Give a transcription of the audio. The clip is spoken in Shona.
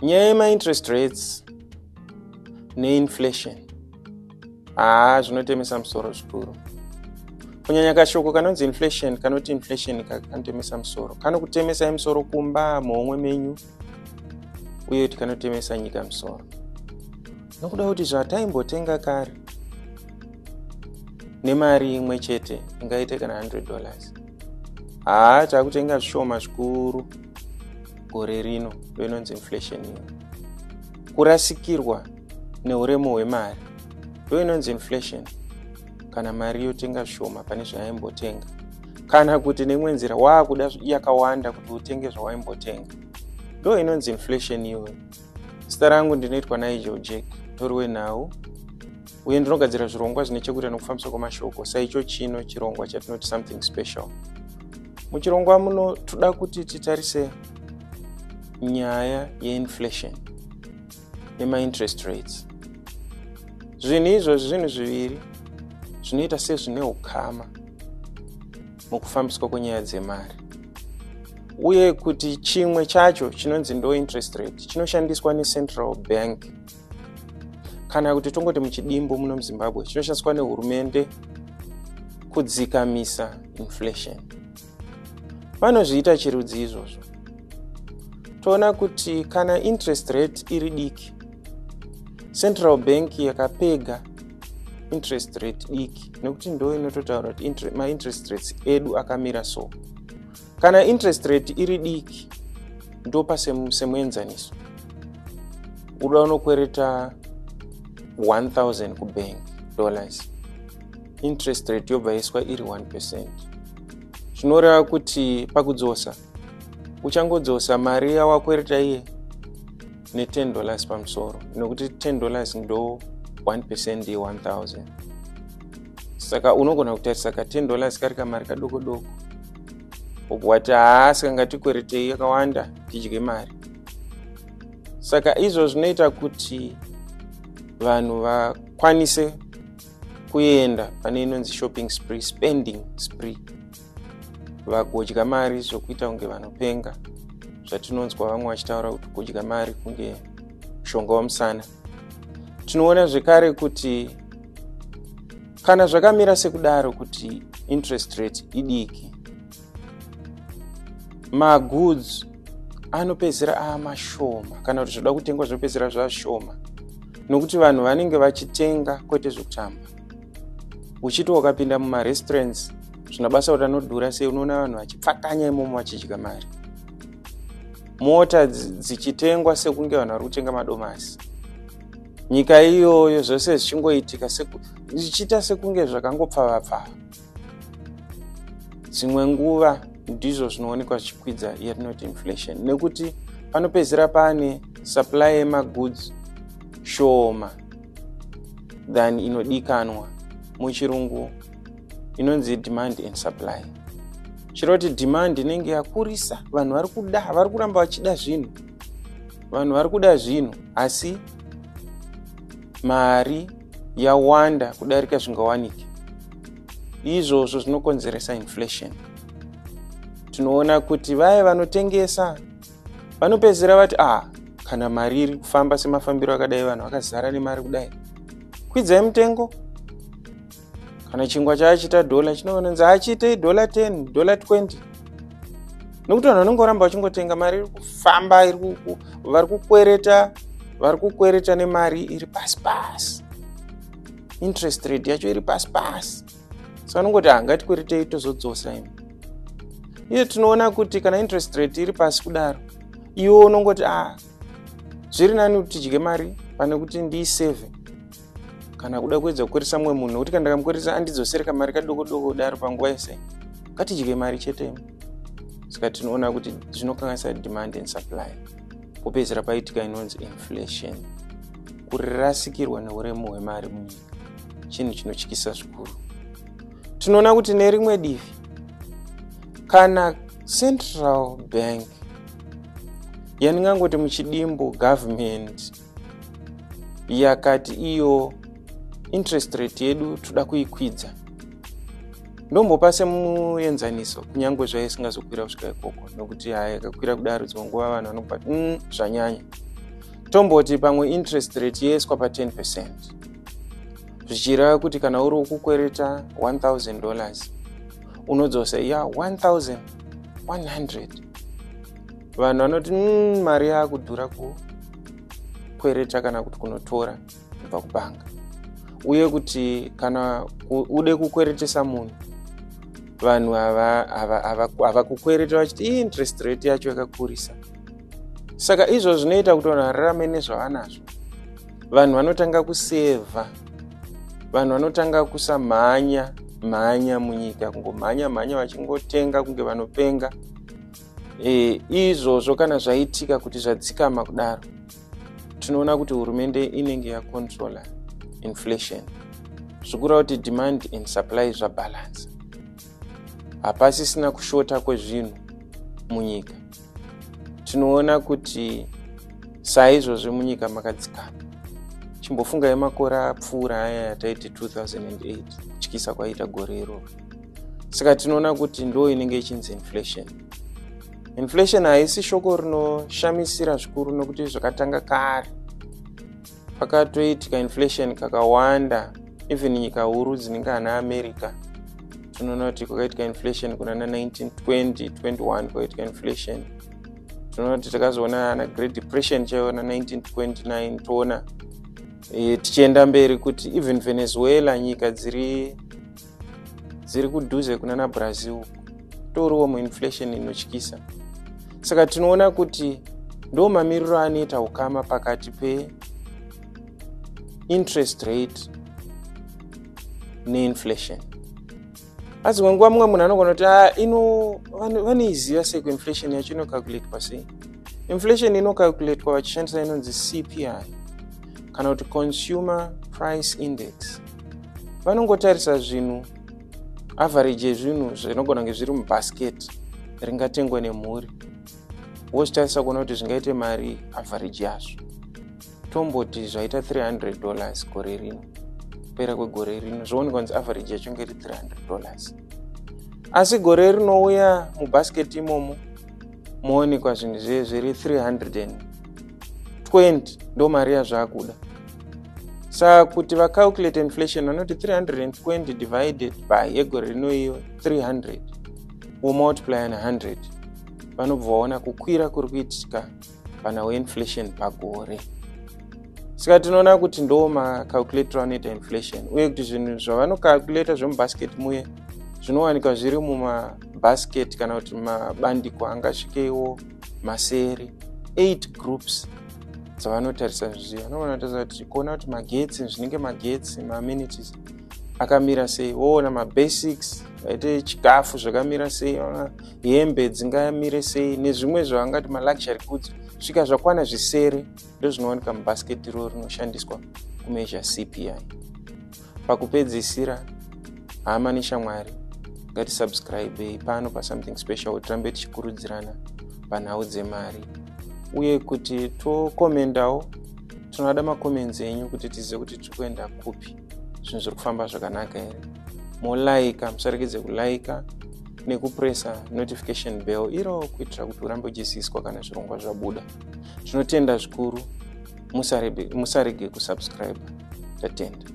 Nyaya yema-interest rates neinflation zvinotemesa musoro zvikuru. Kunyanya kashoko kanonzi inflation, kanoti inflation kanotemesa musoro. Kanokutemesai musoro kumba, muhomwe menyu, uye kuti kanotemesa nyika musoro. Nokuda kuti zvataimbotenga kare nemari imwe chete ingaite kana $100. Takutenga zvishoma zvikuru gore rino, ndoinonzi inflation iyo. Kurasikirwa neuremu hwemari ndoinonzi inflation. Kana mari yotenga zvishoma pane zvaimbotenga, kana kuti nemwe nzira wakuda yakawanda kuti utenge zvawaimbotenga, ndoinonzi inflation iyo. Zita rangu ndinoitwa Nigel Jack, toriwe nhau, uye ndinogadzira zvirongwa zvine chekuita nokufambiswa kwemashoko. Saicho chino chirongwa chatinoti something special. Muchirongwa muno toda kuti titarise nyaya yeinflation nema-interest rates. Zvinhu izvozvi zvinhu zviviri zvinoita sezvine ukama mukufambiswa kwenyaya dzemari, uye kuti chimwe chacho chinonzi ndo interest rate chinoshandiswa neCentral Bank, kana kuti tongoti muchidimbo muno muZimbabwe chinoshandiswa nehurumende kudzikamisa inflation. Vanozviita chirudzi izvozvo. Toona kuti kana interest rate iri diki, Central Bank yakapega interest rate diki, nekuti ndo inototaura kuti ma-interest rates edu akamira so. Kana interest rate iri diki, ndo pasemuenzaniso. Uda unokwereta $1,000 kubank dollars, interest rate yobva yaiswa iri 1%. Zvinoreva kuti pakudzosa uchangodzosa mari yawakwereta iye ne$10 pamusoro, nekuti $10 ndo 1% ye$1,000. Saka unogona kutarisa ka $10 kari kamari kadoko doko, obwati saka ngatikweretei yakawanda tidye mari. Saka izvo zvinoita kuti vanhu vakwanise kuenda pane inonzi shopping spree, spending spree, vagodya mari zvokuita kunge vanopenga, zvatinonzwa vamwe vachitaura kuti kudya mari kunge mushonga wamusana. Tinoona zvekare kuti kana zvakamira sekudaro kuti interest rate idiki, magoods anopedzera amashoma, kana kuti zvoda kutengwa zvopedzera zvashoma, nokuti vanhu vanenge vachitenga kwete zvokutamba. Uchiti wakapinda mumarestaurants zvinabasa kuti anodhura sei, unoona vanhu vachipfakanya imomo vachidya mari. Mota dzichitengwa sekunge vanhu vari kutenga madomasi. Nyika iyoyo zvose zvichingoitika zvichiita sekunge zvakangopfava-pfava. Dzimwe nguva ndizvo zvinoonekwa zvichikwidza yatinoti inflation, nekuti panopedzera pane supply yemagoods shoma than inodikanwa, muchirungu inonzi demand and supply. Chiroti demand inenge yakurisa, vanhu vari kuramba vachida zvinhu, vanhu vari kuda zvinhu, asi mari yawanda kudarika zvingawanike. Izvozvo zvinokonzeresa inflation. Tinoona kuti vaya vanotengesa vanopedzera vati kana mari iri kufamba semafambiro akadai, vanhu vakazara nemari kudai, kwidzai mutengo. Kana chingwa chaachita $1 chinonzi achiite $10, $20, nokuti vanhu vanongoramba vachingotenga, mari iri kufamba, vari kukwereta nemari iri pasi-pasi, interest rate yacho iri pasi-pasi. Saka vanongoti ngatikweretei tozodzosa imi. Iye tinoona kuti kana interest rate iri pasi kudaro, iwo unongoti zviri nani kuti tidye mari pane kuti ndiiseve, kana kuda kuedza kukweresa mumwe munhu, nokuti kana ndakamukweresa andidzosereka mari kadoko-doko daro panguva yese, ngatidye mari chete. Saka tinoona kuti zvinokanganisa demand and supply, popedzera paitika inonzi inflation, kurirasikirwa neuremu hwemari munyika, chinhu chinotyisa zvikuru. Tinoona kuti nerimwe divi, kana Central Bank yaningangoti muchidimbo government yakati iyo interest rate yedu toda kuikwidza, ndombopa semuenzaniso kunyangwe zvaisingazokwira kusvika ikoko, nokuti yakakwira kudaro dzimwe nguva vanhu vanobva zvanyanya. tomboti pamwe interest rate yeiswa pa 10%, zvichireva kuti kana uri kukwereta $1,000 unodzosa $1,100. Vanhu vanoti mari yakudhura kukwereta kana kuti kunotora kubva kubhanga, uye kuti kana ude kukweretesa munhu vanhu havakukwereta vachiti interest rate yacho yakakurisa. Saka izvo zvinoita kuti vanhu vararame nezvavanazvo. Vanhu vanotanga kusevha, vanhu vanotanga kusamhanya munyika, kungomhanya vachingotenga kunge vanopenga. Izvozvo kana zvaitika kuti zvadzikama kudaro, tinoona kuti hurumende inenge yakontrola inflation, zvikura kuti demand and supply zvabalance, hapasisina kushota kwezvinhu munyika. Tinoona kuti saizvozvo munyika makadzikama. Chimbofungai makore apfuura aya yataiti 2008 kutyisa kwaita gore iroro. Saka tinoona kuti ndo inenge ichinzi inflation. Inflation haisi shoko rinoshamisira zvikuru nokuti zvakatanga kare. Pakatoitika inflation kakawanda, even nyika huru dzinenge ana America. Tinoona kuti kwakaitika inflation kuna 1920, 21 kwakaitika inflation. Tinoona kuti takazoona ana Great Depression chaiona 1929, toona tichienda mberi kuti even Venezuela, nyika dziri kudhuze kuna na Brazil, toriwo muinflation inotyisa. Saka tinoona kuti ndo mamiriro anoita ukama pakati pe interest rate neinflation. Asi nguva mumwe munhu anogona kuti vanoiziva sei ku inflation yacho inocalculate pasei. Inflation inocalculatwa vachishandisa inonzi CPI kana kuti Consumer Price Index. Vanongotarisa zvinhu, average yezvinhu zvinogona kunge zviri mubasket ringatengwa nemhuri, wochitarisa kuona kuti zvingaite mari average yazvo. Tomboti zvaita $300 gore rino, kupera kwegore rino zvoonekwa kuti average yacho ngeri $300. Asi gore rinouya mubasket imomo moonekwa zvinhu zviri 320 ndo mari yazvakuda. Saka kuti vacalculate inflation vanoti 320 divided by yegore rino iyo 300 wo multiply na 100, vanobva vaona kukwira kuri kuitika pana weinflation pagore. Saka tinoona kuti ndo macalculator anoita inflation, uye kuti zvinhu zvavanocalculata zvemubasket muye zvinowanikwa zviri mumabasket kana kuti mabandiko angasvikewo masere 8 groups dzavanotarisa zviziva. Vanovanotasa kuti kuona kuti magetsi, zvinenge magetsi, maamenities akamira sei, woona mabasics, aite chikafu zvakamira sei, hembe dzingamire sei, nezvimwe zvavangati maluxury goods svika zvakwana zvisere, ndo zvinowanika mubasket iroro rinoshandiswa kumeasure CPI. Pakupedzisira, hama neshamwari, ngatisubscribe pano pa Something Special, tirambe tichikurudzirana panhau dzemari, uye kuti tokomendawo, tinoda makoments enyu kuti tizive kuti tiri kuenda kupi, zvinhu zviri kufamba zvakanaka here. Molaika, musarekedze kulaika nekupresa notification bell iro kuitira kuti urambe uchiziviswa kana zvirongwa zvabuda. Tinotenda zvikuru, musarege kusubscribe. Tatenda.